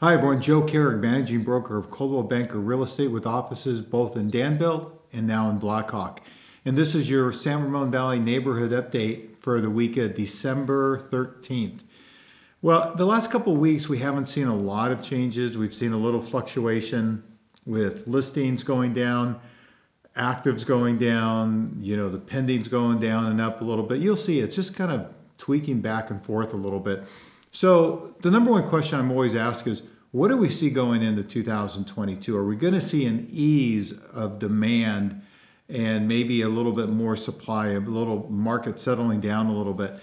Hi everyone, Joe Kehrig, managing broker of Coldwell Banker Real Estate with offices both in Danville and now in Blackhawk. And this is your San Ramon Valley neighborhood update for the week of December 13th. Well, the last couple of weeks we haven't seen a lot of changes. We've seen a little fluctuation with listings going down, actives going down, the pendings going down and up a little bit. You'll see it's just kind of tweaking back and forth a little bit. So the number one question I'm always asked is, what do we see going into 2022? Are we going to see an ease of demand and maybe a little bit more supply, a little market settling down a little bit?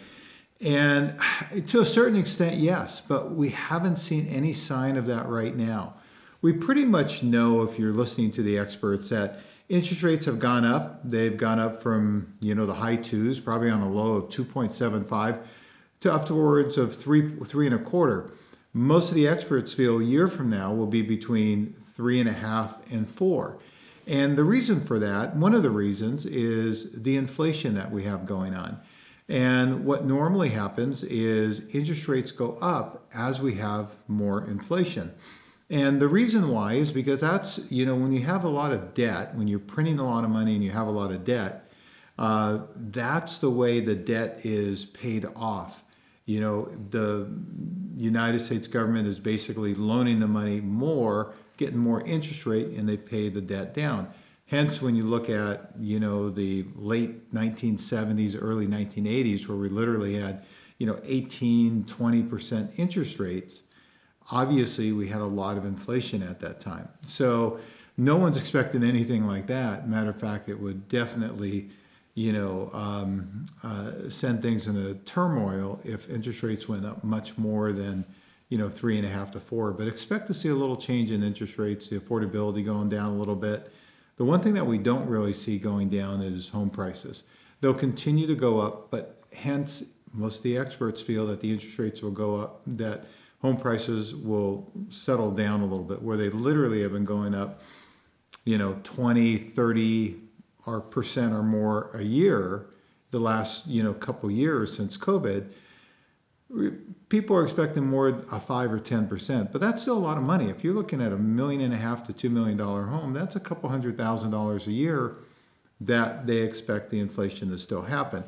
And to a certain extent, yes, but we haven't seen any sign of that right now. We pretty much know, if you're listening to the experts, that interest rates have gone up. They've gone up from, the high twos, probably on a low of 2.75 to up towards of three and a quarter. Most of the experts feel a year from now will be between 3.5 and 4. And the reason for that, one of the reasons, is the inflation that we have going on. And what normally happens is interest rates go up as we have more inflation. And the reason why is because that's, when you have a lot of debt, when you're printing a lot of money and you have a lot of debt, that's the way the debt is paid off. The United States government is basically loaning the money more, getting more interest rate, and they pay the debt down. Hence, when you look at, the late 1970s, early 1980s, where we literally had, 18, 20% interest rates, obviously we had a lot of inflation at that time. So no one's expecting anything like that. Matter of fact, it would definitely send things into turmoil if interest rates went up much more than, 3.5 to 4. But expect to see a little change in interest rates, the affordability going down a little bit. The one thing that we don't really see going down is home prices. They'll continue to go up, but hence most of the experts feel that the interest rates will go up, that home prices will settle down a little bit, where they literally have been going up, 20, 30, or percent or more a year the last couple years since COVID. People are expecting more, a 5 or 10%, but that's still a lot of money. If you're looking at $1.5 million to $2 million home, that's a couple $100,000 a year that they expect the inflation to still happen.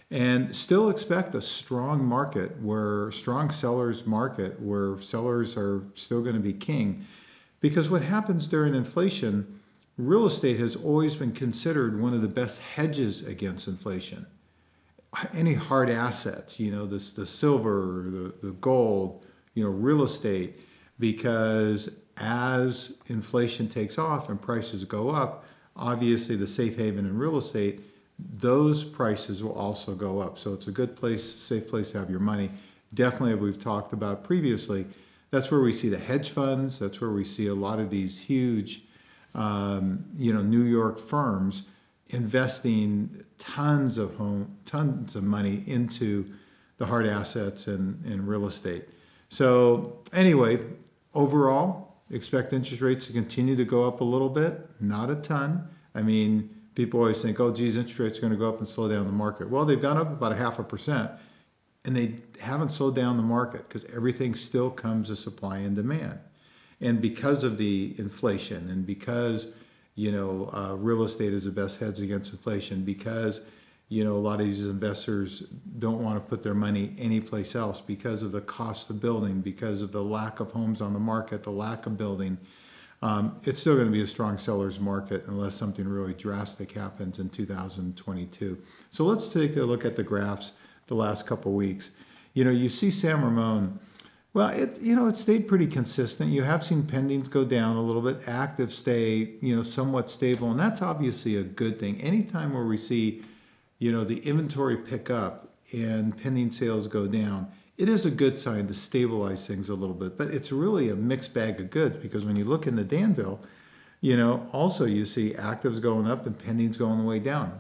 And still expect a strong market, strong sellers market, where sellers are still going to be king. Because what happens during inflation, real estate has always been considered one of the best hedges against inflation. Any hard assets, the silver, the gold, real estate, because as inflation takes off and prices go up, obviously the safe haven in real estate, those prices will also go up. So it's a good place, safe place to have your money. Definitely, as we've talked about previously, that's where we see the hedge funds. That's where we see a lot of these huge New York firms investing tons of money into the hard assets and real estate. So anyway, overall, expect interest rates to continue to go up a little bit, not a ton. I mean, people always think, oh, geez, interest rates are going to go up and slow down the market. Well, they've gone up about 0.5%, and they haven't slowed down the market because everything still comes as supply and demand. And because of the inflation, and because real estate is the best hedge against inflation, because a lot of these investors don't want to put their money anyplace else because of the cost of building, because of the lack of homes on the market, the lack of building, it's still going to be a strong seller's market unless something really drastic happens in 2022. So let's take a look at the graphs the last couple weeks. You see San Ramon. Well, it stayed pretty consistent. You have seen pendings go down a little bit, active stay, somewhat stable, and that's obviously a good thing. Anytime where we see, the inventory pick up and pending sales go down, it is a good sign to stabilize things a little bit. But it's really a mixed bag of goods, because when you look in the Danville, also you see actives going up and pendings going the way down.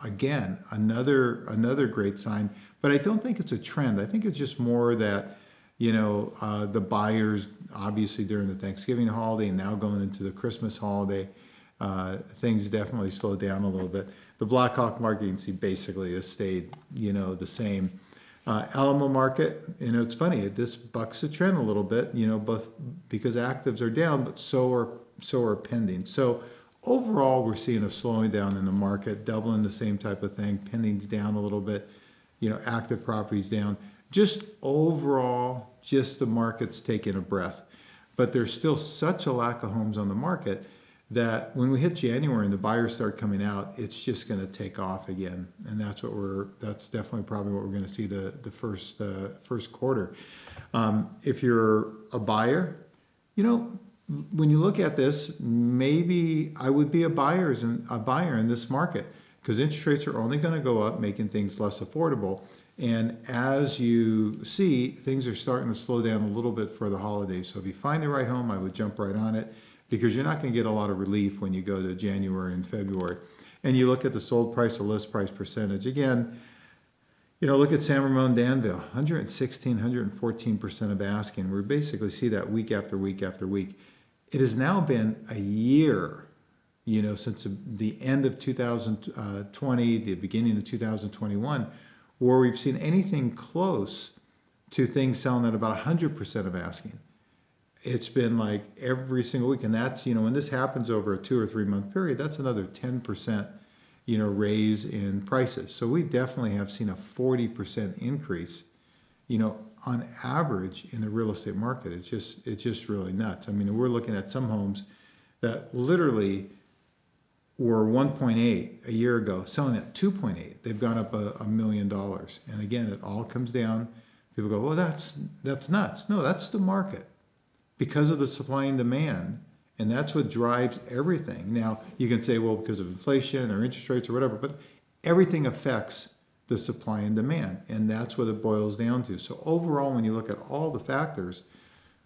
Again, another great sign, but I don't think it's a trend. I think it's just more that the buyers, obviously during the Thanksgiving holiday and now going into the Christmas holiday, things definitely slowed down a little bit. The Blackhawk market, you can see, basically has stayed, the same. Alamo market, it's funny, this bucks the trend a little bit, both because actives are down, but so are pending. So overall, we're seeing a slowing down in the market. Dublin, the same type of thing. Pending's down a little bit, active properties down. Just overall, just the market's taking a breath. But there's still such a lack of homes on the market that when we hit January and the buyers start coming out, it's just going to take off again, and that's definitely probably what we're going to see the first quarter. If you're a buyer, when you look at this, maybe I would be a buyer in this market, because interest rates are only going to go up, making things less affordable. And as you see, things are starting to slow down a little bit for the holidays. So if you find the right home, I would jump right on it, because you're not going to get a lot of relief when you go to January and February. And you look at the sold price to list price percentage. Again, look at San Ramon, Danville, 116, 114% of asking. We basically see that week after week after week. It has now been a year, since the end of 2020, the beginning of 2021, where we've seen anything close to things selling at about 100% of asking. It's been like every single week, and that's, when this happens over a 2 or 3 month period, that's another 10%, raise in prices. So we definitely have seen a 40% increase, on average in the real estate market. It's just really nuts. I mean, we're looking at some homes that literally were 1.8 a year ago, selling at 2.8. They've gone up $1 million. And again, it all comes down. People go, well, that's nuts. No, that's the market, because of the supply and demand, and that's what drives everything. Now, you can say, well, because of inflation or interest rates or whatever, but everything affects the supply and demand, and that's what it boils down to. So overall, when you look at all the factors,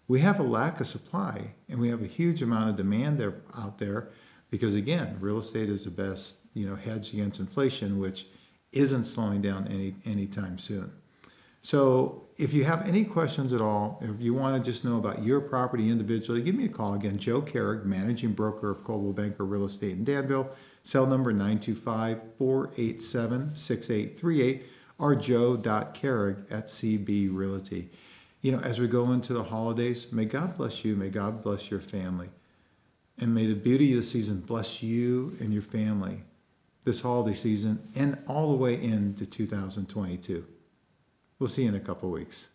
we have a lack of supply, and we have a huge amount of demand out there, because again, real estate is the best, hedge against inflation, which isn't slowing down anytime soon. So if you have any questions at all, if you want to just know about your property individually, give me a call. Again, Joe Kehrig, managing broker of Coldwell Banker Real Estate in Danville, cell number 925-487-6838, or joe.kehrig@CB Realty. As we go into the holidays, may God bless you, may God bless your family, and may the beauty of the season bless you and your family this holiday season and all the way into 2022. We'll see you in a couple weeks.